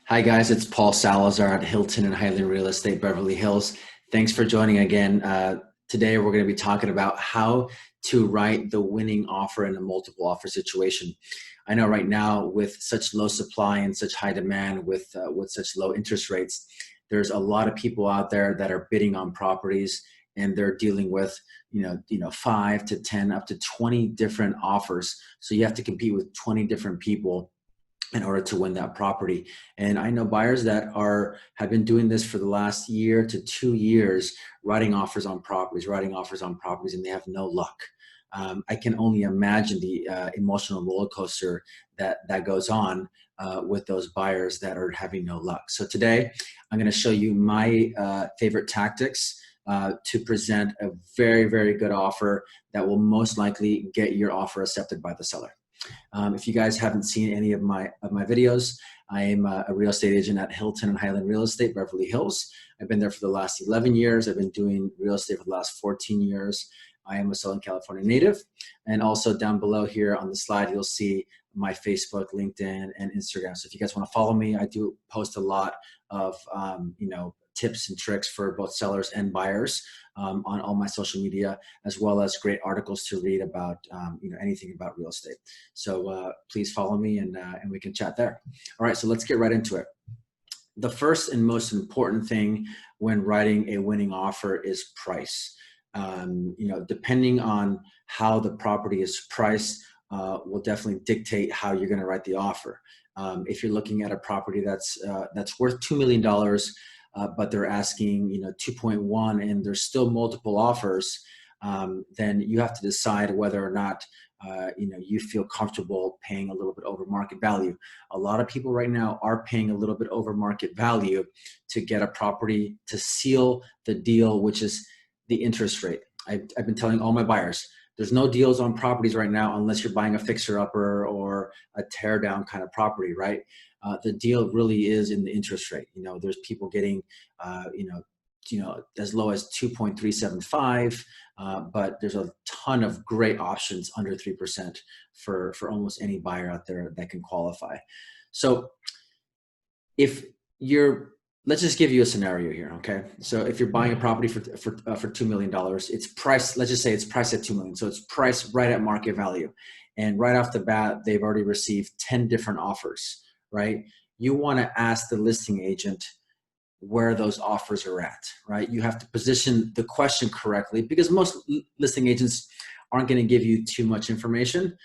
Hi guys, it's Paul Salazar at Hilton and Hyland Real Estate, Beverly Hills. Thanks for joining again. Today we're going to be talking about how to write the winning offer in a multiple offer situation. I know right now with such low supply and such high demand with such low interest rates, there's a lot of people out there that are bidding on properties and they're dealing with 5 to 10 up to 20 different offers. So you have to compete with 20 different people in order to win that property. And I know buyers that have been doing this for the last year to 2 years, writing offers on properties, and they have no luck. I can only imagine the emotional roller coaster that goes on with those buyers that are having no luck. So today, I'm going to show you my favorite tactics to present a very, very good offer that will most likely get your offer accepted by the seller. If you guys haven't seen any of my videos, I am a real estate agent at Hilton and Hyland Real Estate, Beverly Hills. I've been there for the last 11 years. I've been doing real estate for the last 14 years. I am a Southern California native. And also down below here on the slide, you'll see my Facebook, LinkedIn, and Instagram. So if you guys want to follow me, I do post a lot of tips and tricks for both sellers and buyers on all my social media, as well as great articles to read about anything about real estate. So please follow me and we can chat there. All right, so let's get right into it. The first and most important thing when writing a winning offer is price. Depending on how the property is priced will definitely dictate how you're going to write the offer. If you're looking at a property that's worth $2 million, but they're asking 2.1 and there's still multiple offers, then you have to decide whether or not you feel comfortable paying a little bit over market value. A lot of people right now are paying a little bit over market value to get a property to seal the deal, which is the interest rate. I've been telling all my buyers, there's no deals on properties right now unless you're buying a fixer-upper or a tear-down kind of property, right? The deal really is in the interest rate. There's people getting, as low as 2.375, but there's a ton of great options under 3% for almost any buyer out there that can qualify. So let's just give you a scenario here, okay? So if you're buying a property for $2 million, it's priced, let's just say it's priced at $2 million. So it's priced right at market value. And right off the bat, they've already received 10 different offers, right? You wanna ask the listing agent where those offers are at, right? You have to position the question correctly because most listing agents aren't gonna give you too much information,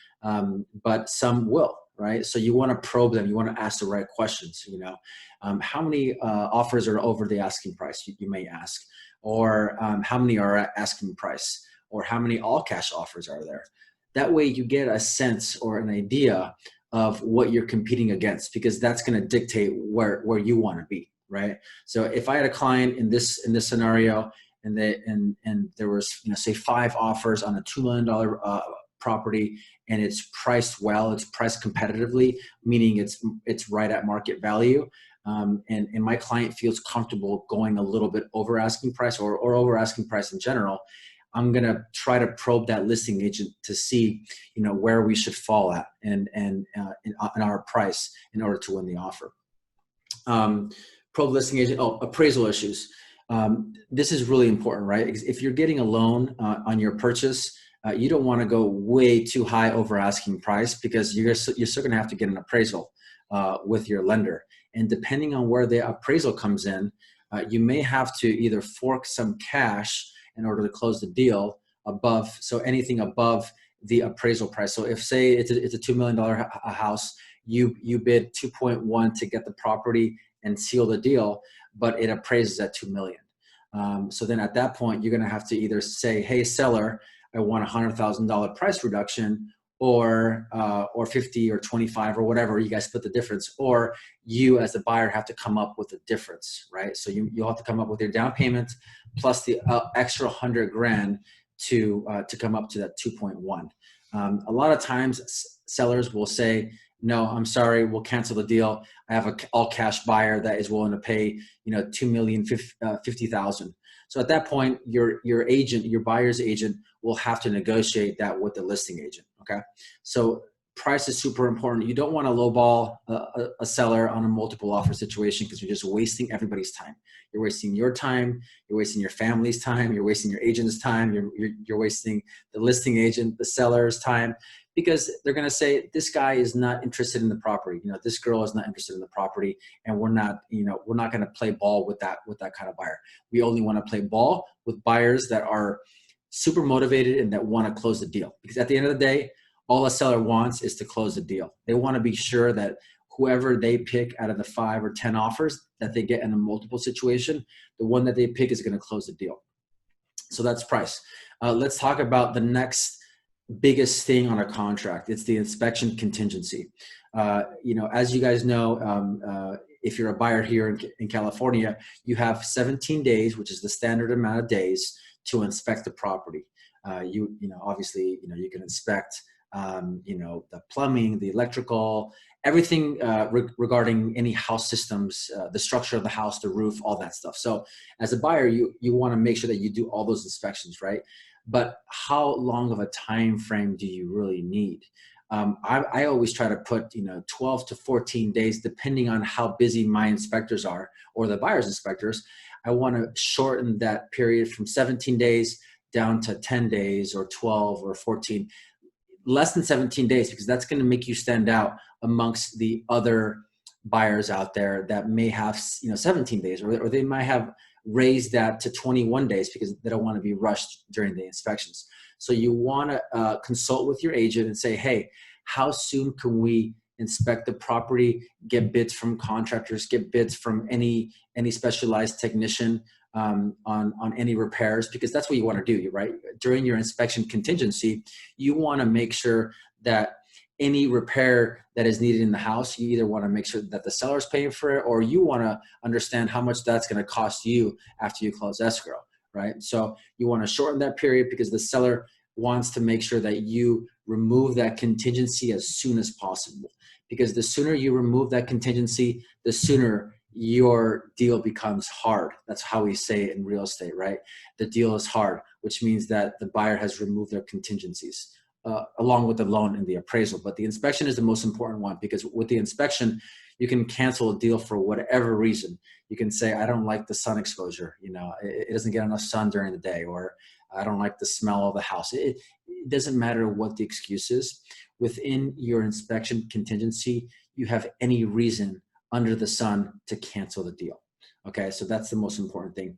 but some will, right? So you wanna probe them, you wanna ask the right questions, how many offers are over the asking price, you may ask, or how many are at asking price, or how many all cash offers are there? That way you get a sense or an idea of what you're competing against, because that's going to dictate where you want to be, right? So if I had a client in this scenario and there was say 5 offers on a $2 million property and it's priced well, it's priced competitively, meaning it's right at market value, and my client feels comfortable going a little bit over asking price or over asking price in general, I'm going to try to probe that listing agent to see, where we should fall at and in our price in order to win the offer. Probe listing agent, appraisal issues. This is really important, right? If you're getting a loan on your purchase, you don't want to go way too high over asking price because you're still going to have to get an appraisal with your lender. And depending on where the appraisal comes in, you may have to either fork some cash in order to close the deal above, so anything above the appraisal price. So if say it's a $2 million house, you bid 2.1 to get the property and seal the deal, but it appraises at 2 million. So then at that point, you're gonna have to either say, hey seller, I want $100,000 price reduction, or 50 or 25 or whatever, you guys split the difference, or you as the buyer have to come up with a difference, right? So you'll have to come up with your down payment plus the extra 100 grand to come up to that 2.1. A lot of times sellers will say, no, I'm sorry, we'll cancel the deal. I have an all cash buyer that is willing to pay, $2,050,000. So at that point, your agent, your buyer's agent will have to negotiate that with the listing agent, okay? So price is super important. You don't want to lowball a seller on a multiple offer situation because you're just wasting everybody's time. You're wasting your time. You're wasting your family's time. You're wasting your agent's time. You're wasting the listing agent, the seller's time, because they're going to say, this guy is not interested in the property. This girl is not interested in the property, and we're not going to play ball with that kind of buyer. We only want to play ball with buyers that are super motivated and that want to close the deal. Because at the end of the day, all a seller wants is to close the deal. They want to be sure that whoever they pick out of the 5 or 10 offers that they get in a multiple situation, the one that they pick is going to close the deal. So that's price. Let's talk about the next biggest thing on a contract. It's the inspection contingency. As you guys know, if you're a buyer here in California, you have 17 days, which is the standard amount of days to inspect the property. Obviously, you can inspect, the plumbing, the electrical, everything regarding any house systems, the structure of the house, the roof, all that stuff. So as a buyer, you want to make sure that you do all those inspections, right? But how long of a time frame do you really need? I always try to put 12 to 14 days, depending on how busy my inspectors are or the buyer's inspectors. I want to shorten that period from 17 days down to 10 days or 12 or 14, less than 17 days, because that's going to make you stand out amongst the other buyers out there that may have 17 days, or they might have raised that to 21 days because they don't want to be rushed during the inspections. So you want to consult with your agent and say, hey, how soon can we inspect the property, get bids from contractors, get bids from any specialized technician on any repairs, because that's what you want to do, right? During your inspection contingency, you want to make sure that any repair that is needed in the house, you either want to make sure that the seller's paying for it, or you want to understand how much that's going to cost you after you close escrow, right? So you want to shorten that period because the seller wants to make sure that you remove that contingency as soon as possible. Because the sooner you remove that contingency, the sooner your deal becomes hard. That's how we say it in real estate, right? The deal is hard, which means that the buyer has removed their contingencies along with the loan and the appraisal. But the inspection is the most important one, because with the inspection, you can cancel a deal for whatever reason. You can say, I don't like the sun exposure. It doesn't get enough sun during the day, or I don't like the smell of the house. It doesn't matter what the excuse is. Within your inspection contingency, you have any reason under the sun to cancel the deal. Okay, so that's the most important thing.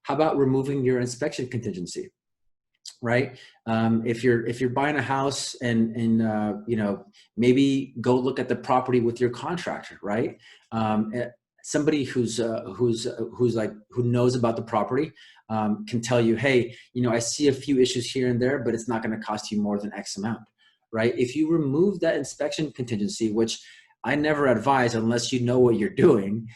How about removing your inspection contingency, right? If you're buying a house and maybe go look at the property with your contractor, right? Somebody who knows about the property can tell you, hey, I see a few issues here and there, but it's not going to cost you more than X amount, right? If you remove that inspection contingency, which I never advise unless you know what you're doing,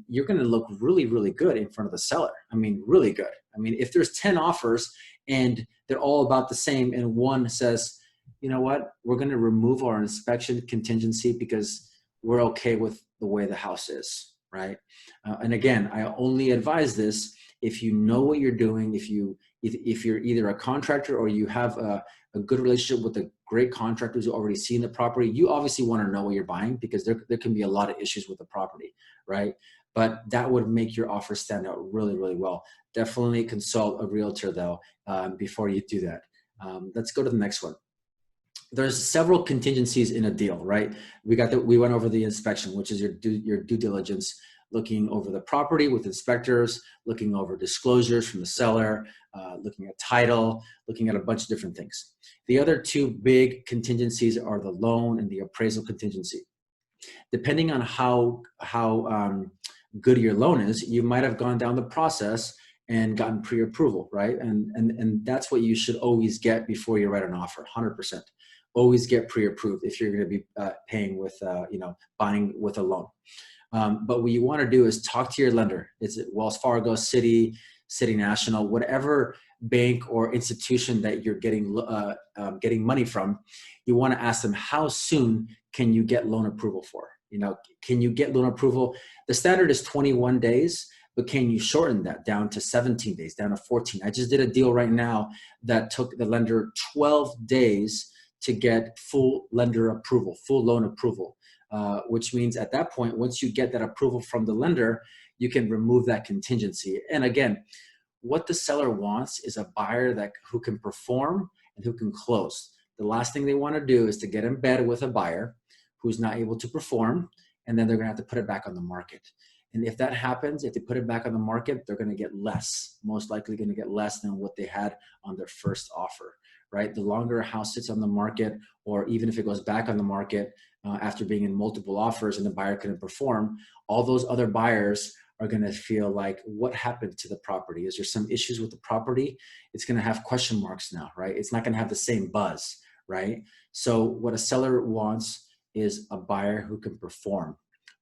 you're going to look really, really good in front of the seller. I mean, really good. I mean, if there's 10 offers and they're all about the same, and one says, you know what, we're going to remove our inspection contingency because we're okay with the way the house is, right? And again, I only advise this if you know what you're doing, if you're either a contractor or you have a good relationship with a great contractors who already seen the property. You obviously want to know what you're buying, because there can be a lot of issues with the property, right? But that would make your offer stand out really, really well. Definitely consult a realtor though before you do that. Let's go to the next one. There's several contingencies in a deal, right? We went over the inspection, which is your due diligence, looking over the property with inspectors, looking over disclosures from the seller, looking at title, looking at a bunch of different things. The other two big contingencies are the loan and the appraisal contingency. Depending on how good your loan is, you might have gone down the process and gotten pre-approval, right? And that's what you should always get before you write an offer, 100%. Always get pre-approved if you're going to be paying with, buying with a loan. But what you want to do is talk to your lender. Is it Wells Fargo, Citi National, whatever bank or institution that you're getting money from? You want to ask them, how soon can you get loan approval for? Can you get loan approval? The standard is 21 days, but can you shorten that down to 17 days, down to 14? I just did a deal right now that took the lender 12 days to get full lender approval, full loan approval, which means at that point, once you get that approval from the lender, you can remove that contingency. And again, what the seller wants is a buyer who can perform and who can close. The last thing they want to do is to get in bed with a buyer who's not able to perform, and then they're going to have to put it back on the market. And if that happens, if they put it back on the market, they're going to get less, most likely going to get less than what they had on their first offer, right? The longer a house sits on the market, or even if it goes back on the market after being in multiple offers and the buyer couldn't perform, all those other buyers are going to feel like, what happened to the property? Is there some issues with the property? It's going to have question marks now, right? It's not going to have the same buzz, right? So what a seller wants is a buyer who can perform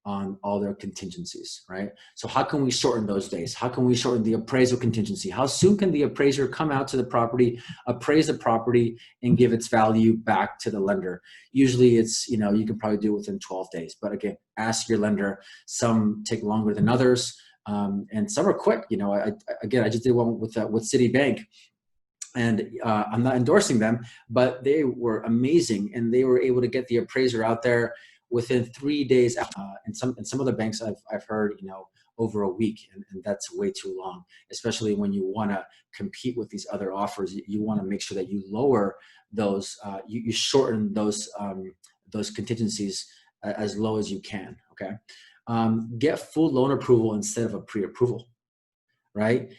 on all their contingencies, right? So how can we shorten those days? How can we shorten the appraisal contingency? How soon can the appraiser come out to the property, appraise the property, and give its value back to the lender? Usually it's, you can probably do it within 12 days. But again, ask your lender. Some take longer than others, and some are quick. I just did one with Citibank. And I'm not endorsing them, but they were amazing, and they were able to get the appraiser out there within 3 days. And some of the banks I've heard, over a week, and that's way too long. Especially when you want to compete with these other offers, you want to make sure that you lower those, you shorten those contingencies as low as you can. Okay, get full loan approval instead of a pre-approval, right?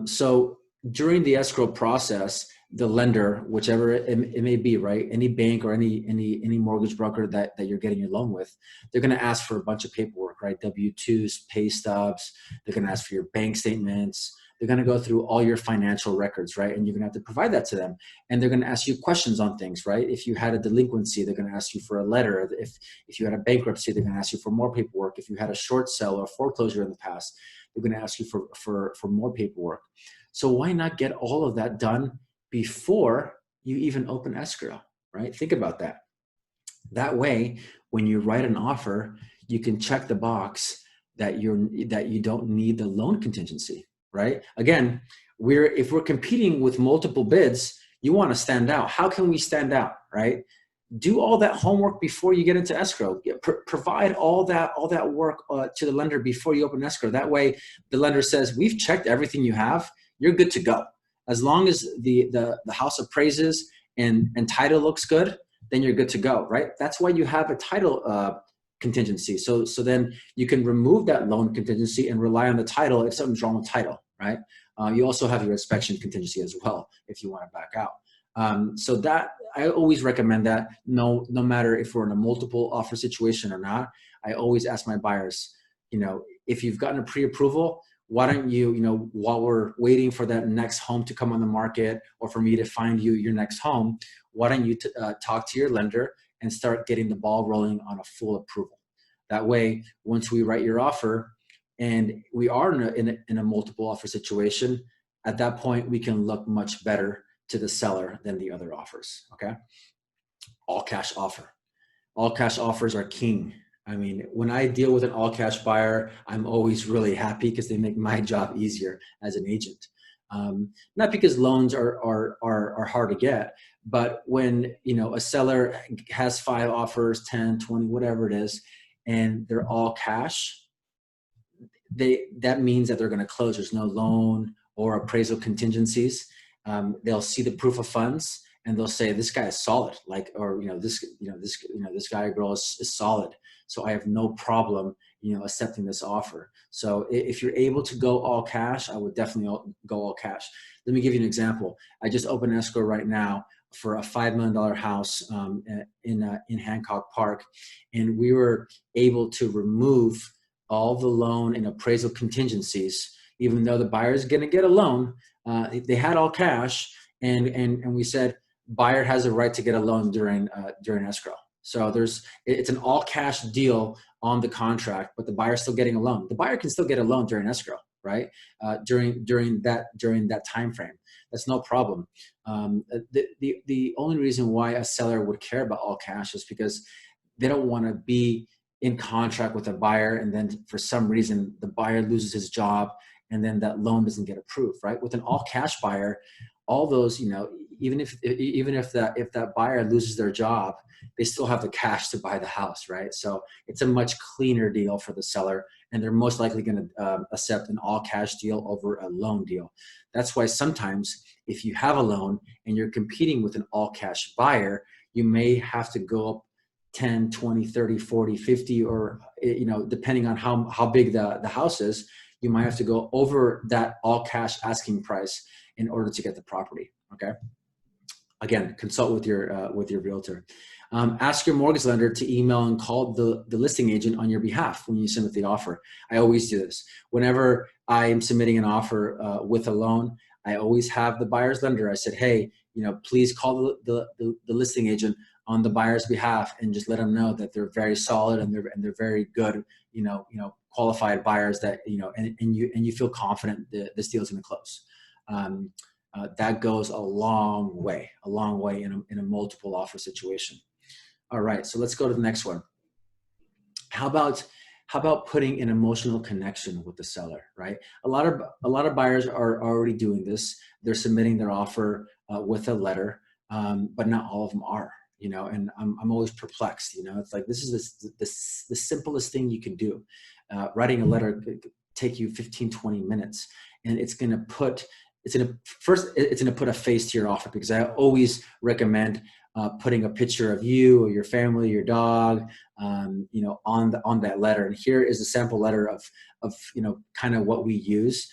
So during the escrow process, the lender, whichever it may be, right? Any bank or any mortgage broker that you're getting your loan with, they're going to ask for a bunch of paperwork, right? W-2s, pay stubs. They're going to ask for your bank statements. They're going to go through all your financial records, right? And you're going to have to provide that to them. And they're going to ask you questions on things, right? If you had a delinquency, they're going to ask you for a letter. If you had a bankruptcy, they're going to ask you for more paperwork. If you had a short sale or foreclosure in the past, they're going to ask you for more paperwork. So why not get all of that done before you even open escrow, right? Think about that. That way, when you write an offer, you can check the box that you don't need the loan contingency, right? Again, if we're competing with multiple bids, you want to stand out. How can we stand out, right? Do all that homework before you get into escrow. Provide all that work to the lender before you open escrow. That way, the lender says, we've checked everything you have. You're good to go. As long as the house appraises and title looks good, then you're good to go, right? That's why you have a title contingency. So then you can remove that loan contingency and rely on the title if something's wrong with title, right? You also have your inspection contingency as well if you want to back out. So that I always recommend that. No matter if we're in a multiple offer situation or not, I always ask my buyers, if you've gotten a pre-approval, why don't you, while we're waiting for that next home to come on the market or for me to find you your next home, why don't you talk to your lender and start getting the ball rolling on a full approval? That way, once we write your offer and we are in a multiple offer situation, at that point, we can look much better to the seller than the other offers, okay? All cash offer. All cash offers are king. I mean, when I deal with an all cash buyer, I'm always really happy because they make my job easier as an agent. Not because loans are hard to get, but when a seller has 5 offers, 10, 20, whatever it is, and they're all cash, that means that they're going to close. There's no loan or appraisal contingencies. They'll see the proof of funds and they'll say, this guy is solid, this guy or girl is solid. So I have no problem, accepting this offer. So if you're able to go all cash, I would definitely go all cash. Let me give you an example. I just opened escrow right now for a $5 million house in Hancock Park. And we were able to remove all the loan and appraisal contingencies, even though the buyer is going to get a loan. They had all cash, and we said, buyer has a right to get a loan during escrow. So it's an all cash deal on the contract, but the buyer's still getting a loan. The buyer can still get a loan during escrow, right? During that time frame, that's no problem. The only reason why a seller would care about all cash is because they don't want to be in contract with a buyer, and then for some reason the buyer loses his job, and then that loan doesn't get approved, right? With an all cash buyer, all those, even if that buyer loses their job, they still have the cash to buy the house, right? So it's a much cleaner deal for the seller, and they're most likely going to accept an all cash deal over a loan deal. That's why sometimes if you have a loan and you're competing with an all cash buyer, you may have to go up 10, 20, 30, 40, 50, or, depending on how big the house is, you might have to go over that all cash asking price in order to get the property. Okay. Again, consult with your realtor. Ask your mortgage lender to email and call the listing agent on your behalf when you submit the offer. I always do this. Whenever I am submitting an offer with a loan, I always have the buyer's lender. I said, hey, please call the listing agent on the buyer's behalf and just let them know that they're very solid and they're very good, qualified buyers that, and you feel confident that this deal is going to close. That goes a long way in a multiple offer situation. All right, so let's go to the next one. How about putting an emotional connection with the seller, right? A lot of buyers are already doing this. They're submitting their offer with a letter, but not all of them are, and I'm always perplexed. It's like, this is the simplest thing you can do. Writing a letter could take you 15, 20 minutes, and it's going to put a face to your offer, because I always recommend putting a picture of you or your family, your dog, on that letter. And here is a sample letter of kind of what we use.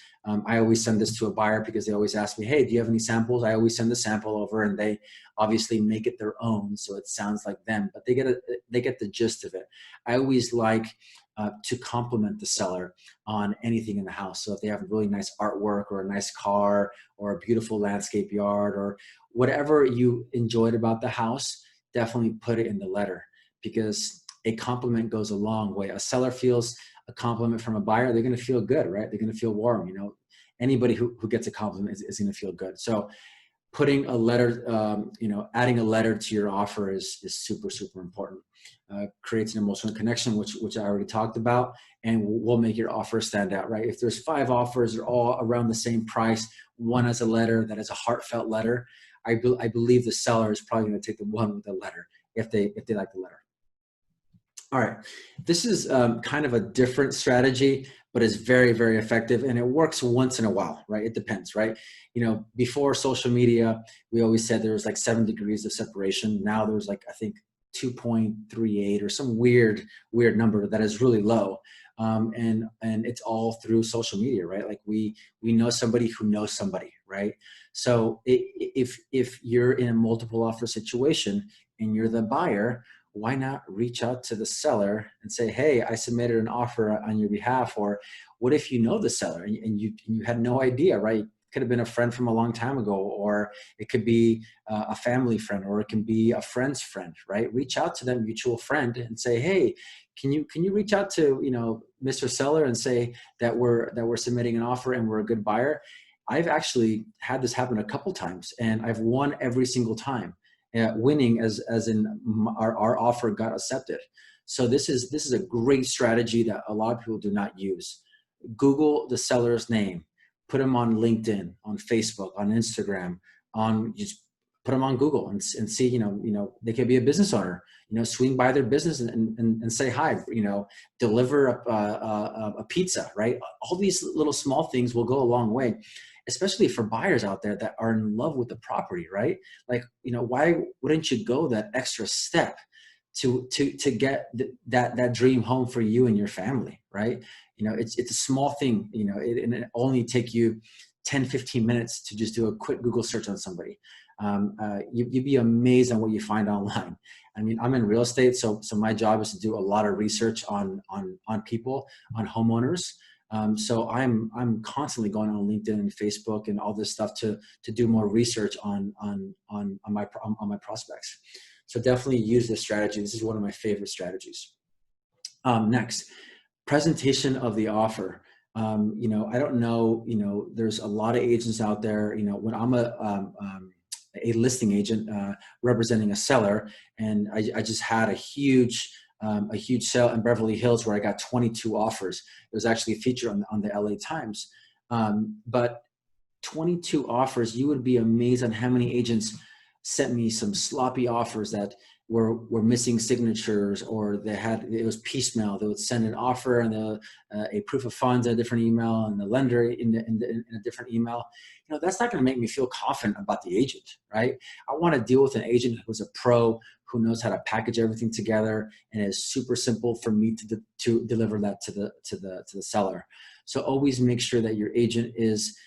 I always send this to a buyer because they always ask me, hey, do you have any samples? I always send the sample over, and they obviously make it their own, so it sounds like them, but they get the gist of it. I always like to compliment the seller on anything in the house. So if they have a really nice artwork or a nice car or a beautiful landscape yard or whatever you enjoyed about the house, definitely put it in the letter, because a compliment goes a long way. A seller feels a compliment from a buyer, they're going to feel good, right? They're going to feel warm. Anybody who gets a compliment is going to feel good. So putting a letter, adding a letter to your offer is super, super important. Creates an emotional connection, which I already talked about, and will make your offer stand out, right? If there's 5 offers, they're all around the same price, one has a letter that is a heartfelt letter, I believe the seller is probably going to take the one with the letter if they like the letter. All right, this is kind of a different strategy, but it's very, very effective, and it works once in a while, right? It depends, right? Before social media, we always said there was like 7 degrees of separation. Now there's like, I think, 2.38 or some weird number that is really low. And it's all through social media, right? Like we know somebody who knows somebody, right? So if you're in a multiple offer situation and you're the buyer, why not reach out to the seller and say, hey, I submitted an offer on your behalf? Or what if you know the seller and you had no idea, right? Could have been a friend from a long time ago, or it could be a family friend, or it can be a friend's friend, right? Reach out to that mutual friend and say, hey, can you reach out to Mr. Seller and say that we're submitting an offer and we're a good buyer? I've actually had this happen a couple times, and I've won every single time. Winning as in our offer got accepted. So this is a great strategy that a lot of people do not use. Google the seller's name. Put them on LinkedIn, on Facebook, on Instagram, just put them on Google and see, they could be a business owner, swing by their business and say hi, deliver a pizza, right? All these little small things will go a long way, especially for buyers out there that are in love with the property, right? Like, why wouldn't you go that extra step to get that dream home for you and your family, right? It's a small thing, and it only take you 10, 15 minutes to just do a quick Google search on somebody. You'd be amazed on what you find online. I mean, I'm in real estate, so my job is to do a lot of research on people, on homeowners. So I'm constantly going on LinkedIn and Facebook and all this stuff to do more research on my prospects. So definitely use this strategy. This is one of my favorite strategies. Next, presentation of the offer. I don't know, there's a lot of agents out there, when I'm a listing agent representing a seller, and I just had a huge sale in Beverly Hills where I got 22 offers. It was actually featured on the LA Times. But 22 offers. You would be amazed on how many agents sent me some sloppy offers that were missing signatures, or it was piecemeal. They would send an offer and a proof of funds in a different email, and the lender in a different email. That's not going to make me feel confident about the agent, right? I want to deal with an agent who's a pro, who knows how to package everything together, and it's super simple for me to deliver that to the seller. So always make sure that your agent is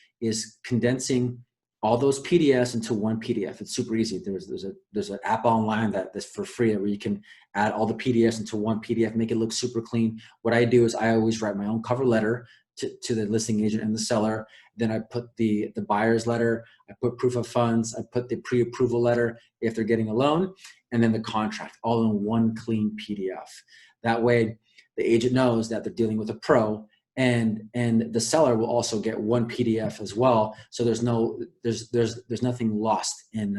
condensing all those PDFs into one PDF. It's super easy. There's an app online that's for free where you can add all the PDFs into one PDF, make it look super clean. What I do is I always write my own cover letter to the listing agent and the seller. Then I put the buyer's letter, I put proof of funds, I put the pre-approval letter if they're getting a loan, and then the contract, all in one clean PDF. That way the agent knows that they're dealing with a pro, and the seller will also get one PDF as well. So there's nothing lost in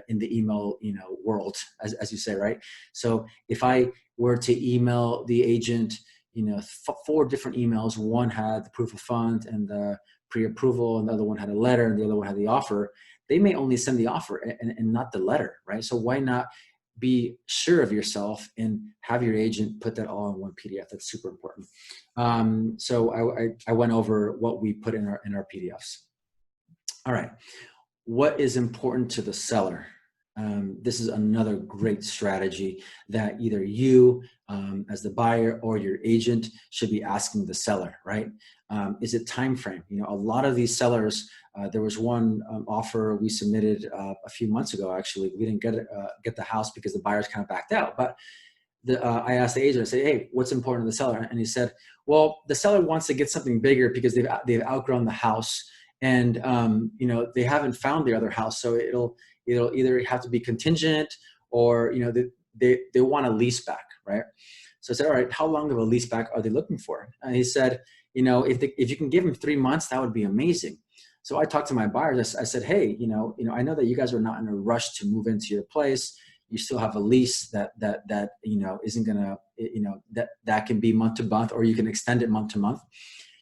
the email world, as you say, right? So if I were to email the agent 4 different emails, one had the proof of funds and the pre-approval, and the other one had a letter, and the other one had the offer, they may only send the offer and not the letter, right? So why not be sure of yourself and have your agent put that all in one PDF? That's super important. So I went over what we put in our PDFs. All right. What is important to the seller? This is another great strategy that either you as the buyer or your agent should be asking the seller, right? Is it time frame? A lot of these sellers, there was one offer we submitted a few months ago. Actually, we didn't get the house because the buyers kind of backed out. But I asked the agent, I said, "Hey, what's important to the seller?" And he said, "Well, the seller wants to get something bigger because they've outgrown the house, and they haven't found the other house, so it'll either have to be contingent, or they want a lease back, right?" So I said, "All right, how long of a lease back are they looking for?" And he said, if you can give them 3 months, that would be amazing." So I talked to my buyers. I said, "Hey, I know that you guys are not in a rush to move into your place. You still have a lease that isn't gonna, that can be month to month, or you can extend it month to month.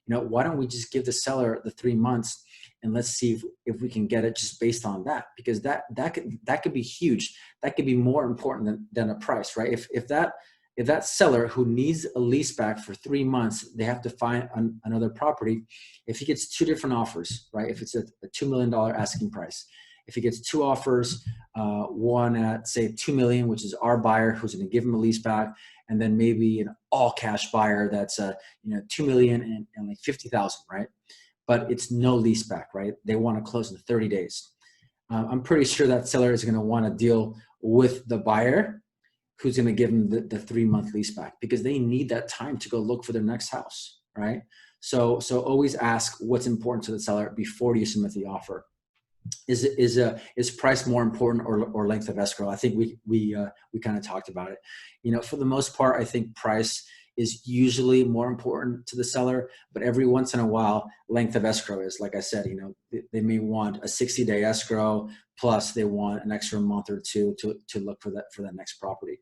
Why don't we just give the seller the 3 months, and let's see if we can get it just based on that, because that could be huge. That could be more important than a price, right? If that seller who needs a lease back for 3 months, they have to find another property. If he gets 2 different offers, right? If it's a $2 million asking price, if he gets 2 offers, one at say $2 million, which is our buyer who's going to give him a lease back, and then maybe an all cash buyer that's $2 million and like 50,000, right? But it's no lease back, right? They want to close in 30 days. I'm pretty sure that seller is going to want to deal with the buyer who's going to give them the 3-month lease back, because they need that time to go look for their next house, right? So always ask what's important to the seller before you submit the offer. Is price more important, or length of escrow? I think we kind of talked about it. For the most part, I think price is usually more important to the seller, but every once in a while, length of escrow is, like I said, they may want a 60-day escrow, plus they want an extra month or 2 to look for that next property.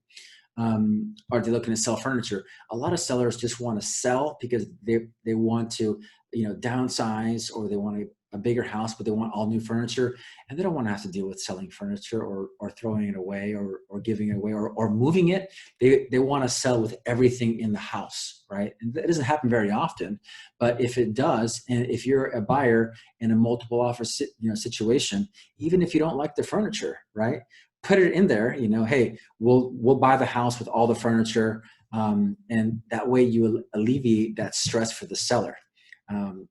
Are they looking to sell furniture? A lot of sellers just want to sell because they want to downsize, or they want a bigger house, but they want all new furniture, and they don't want to have to deal with selling furniture or throwing it away or giving it away or moving it. They want to sell with everything in the house, right? And that doesn't happen very often, but if it does, and if you're a buyer in a multiple offer situation, even if you don't like the furniture, right, put it in there. Hey, we'll buy the house with all the furniture, and that way you alleviate that stress for the seller.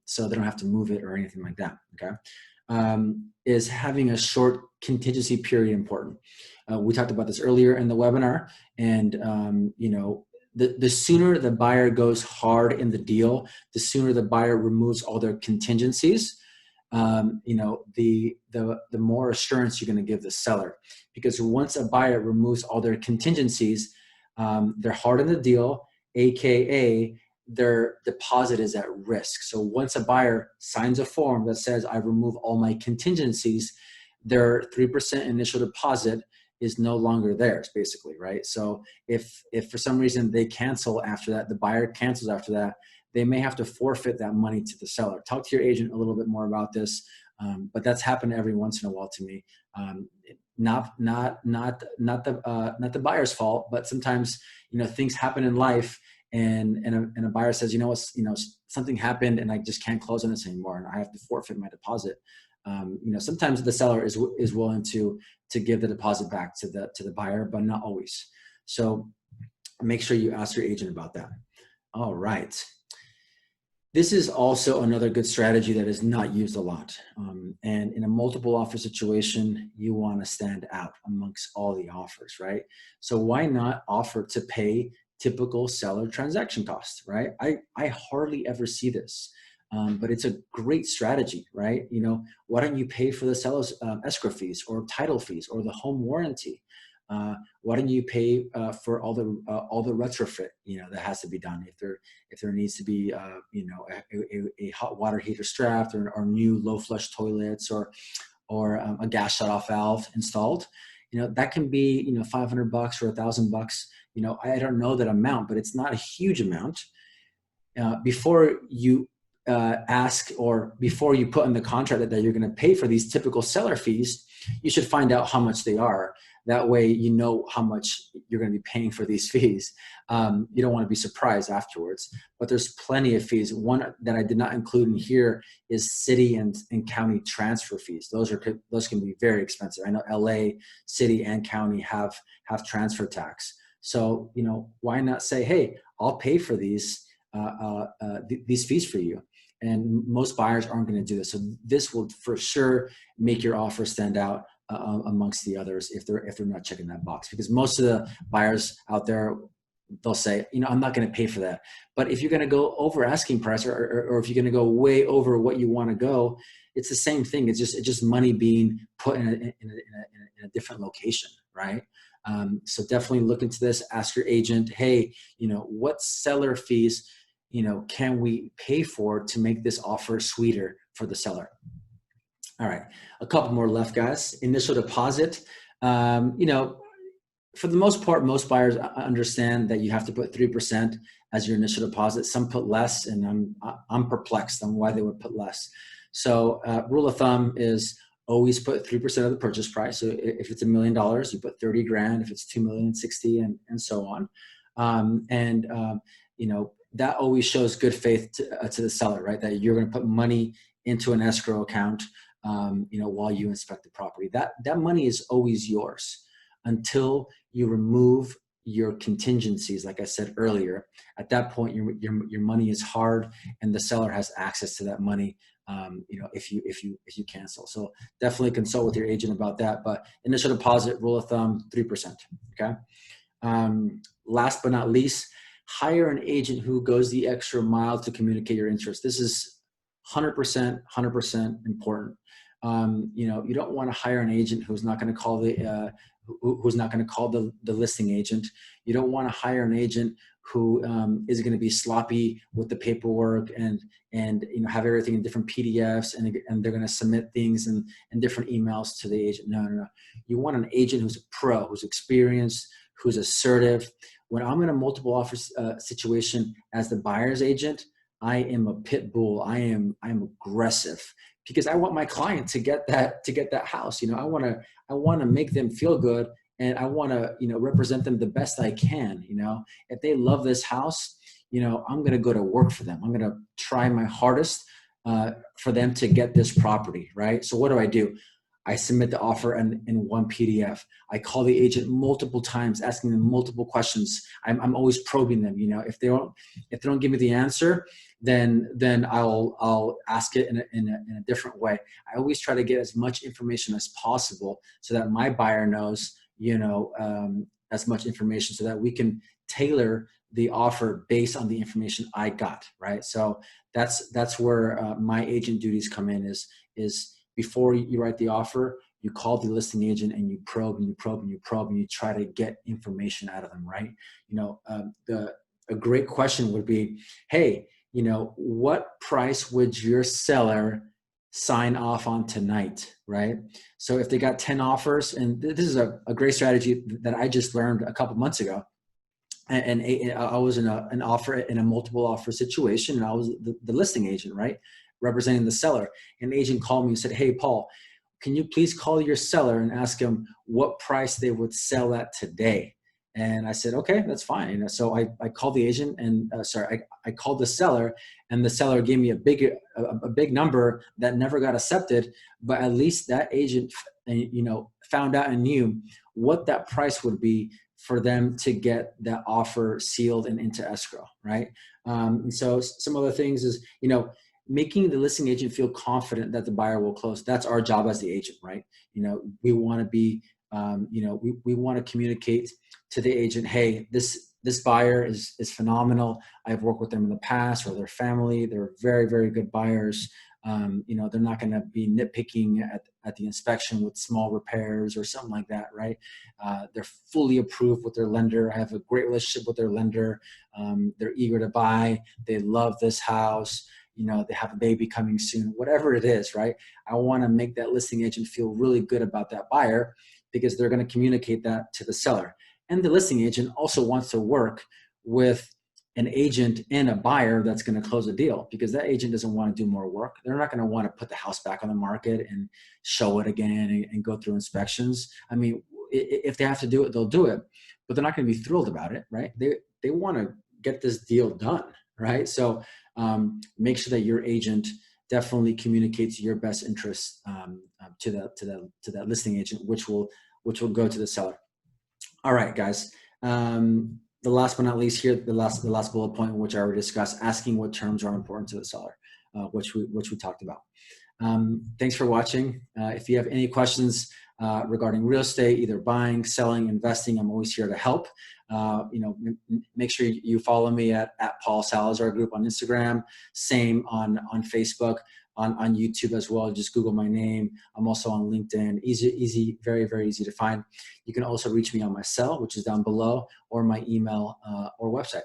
So they don't have to move it or anything like that, okay? Is having a short contingency period important? We talked about this earlier in the webinar, and the sooner the buyer goes hard in the deal, the sooner the buyer removes all their contingencies, the more assurance you're going to give the seller. Because once a buyer removes all their contingencies, they're hard in the deal, aka their deposit is at risk. So once a buyer signs a form that says, "I remove all my contingencies," their 3% initial deposit is no longer theirs, basically, right? So if for some reason they cancel after that, the buyer cancels after that, they may have to forfeit that money to the seller. Talk to your agent a little bit more about this, but that's happened every once in a while to me. Not the buyer's fault, but sometimes, things happen in life, and a buyer says, something happened and I just can't close on this anymore, and I have to forfeit my deposit. Sometimes the seller is willing to give the deposit back to the buyer, but not always. So make sure you ask your agent about that. All right. This is also another good strategy that is not used a lot. And in a multiple offer situation, you want to stand out amongst all the offers, right? So why not offer to pay typical seller transaction costs, right? I hardly ever see this, but it's a great strategy, right? Why don't you pay for the seller's escrow fees or title fees or the home warranty? Why don't you pay for all the retrofit that has to be done, if there needs to be a hot water heater strapped, or new low flush toilets, or a gas shut off valve installed. That can be $500 or $1,000. I don't know that amount, but it's not a huge amount. Before you ask, or before you put in the contract that you're going to pay for these typical seller fees, you should find out how much they are. That way, you know how much you're going to be paying for these fees. You don't want to be surprised afterwards, but there's plenty of fees. One that I did not include in here is city and county transfer fees. Those can be very expensive. I know LA, city and county have transfer tax. So, why not say, hey, I'll pay for these fees for you. And most buyers aren't going to do this. So this will for sure make your offer stand out amongst the others if they're not checking that box. Because most of the buyers out there, they'll say, I'm not going to pay for that. But if you're going to go over asking price, or if you're going to go way over what you want to go, it's the same thing. It's just money being put in a different location, right? So definitely look into this. Ask your agent, hey, what seller fees can we pay for to make this offer sweeter for the seller? All right, a couple more left, guys. Initial deposit. For the most part, most buyers understand that you have to put 3% as your initial deposit. Some put less, and I'm perplexed on why they would put less. So rule of thumb is always put 3% of the purchase price. So if it's $1 million, you put 30 grand. If it's 2 million, 60, and so on. That always shows good faith to the seller, right? That you're going to put money into an escrow account, while you inspect the property. That money is always yours until you remove your contingencies. Like I said earlier, at that point, your money is hard, and the seller has access to that money. If you cancel. So definitely consult with your agent about that. But initial deposit, rule of thumb, 3%. Okay. Last but not least, hire an agent who goes the extra mile to communicate your interest. This is 100% important. You don't want to hire an agent who's not going to call the listing agent. You don't want to hire an agent who is going to be sloppy with the paperwork and have everything in different PDFs, and they're going to submit things in different emails to the agent. No. You want an agent who's a pro, who's experienced, who's assertive. When I'm in a multiple offer situation as the buyer's agent, I am a pit bull. I am aggressive, because I want my client to get that house. I want to make them feel good, and I want to represent them the best I can. If they love this house, I'm going to go to work for them. I'm going to try my hardest for them to get this property, right? So what do? I submit the offer in one PDF. I call the agent multiple times, asking them multiple questions. I'm always probing them. If they don't give me the answer, then I'll ask it in a different way. I always try to get as much information as possible so that my buyer knows, as much information, so that we can tailor the offer based on the information I got, right? So that's where my agent duties come in. Is before you write the offer, you call the listing agent and you probe and you probe and you probe and you try to get information out of them, right? A great question would be, hey, what price would your seller sign off on tonight, right? So if they got 10 offers, and this is a great strategy that I just learned a couple months ago. and I was in an offer in a multiple offer situation, and I was the listing agent, right, representing the seller. And the agent called me and said, "Hey, Paul, can you please call your seller and ask him what price they would sell at today?" And I said, "Okay, that's fine." So I called the agent and I called the seller, and the seller gave me a big number that never got accepted. But at least that agent, found out and knew what that price would be for them to get that offer sealed and into escrow, right? And so some other things is, making the listing agent feel confident that the buyer will close. That's our job as the agent, right? We want to be, we want to communicate to the agent, hey, this buyer is phenomenal. I've worked with them in the past, or their family. They're very, very good buyers. They're not going to be nitpicking at the inspection with small repairs or something like that, right? They're fully approved with their lender. I have a great relationship with their lender. They're eager to buy. They love this house. They have a baby coming soon, whatever it is, right? I want to make that listing agent feel really good about that buyer, because they're going to communicate that to the seller. And the listing agent also wants to work with an agent and a buyer that's going to close a deal, because that agent doesn't want to do more work. They're not going to want to put the house back on the market and show it again and go through inspections. I mean, if they have to do it, they'll do it, but they're not going to be thrilled about it, right? They want to get this deal done, right? So make sure that your agent definitely communicates your best interests to that listing agent, which will go to the seller. All right, guys. The last but not least here, the last bullet point, which I already discussed, asking what terms are important to the seller, which we talked about. Thanks for watching. If you have any questions regarding real estate, either buying, selling, investing, I'm always here to help. Make sure you follow me at Paul Salazar Group on Instagram. Same on Facebook. On YouTube as well. Just Google my name. I'm also on LinkedIn. Easy, very, very easy to find. You can also reach me on my cell, which is down below, or my email or website.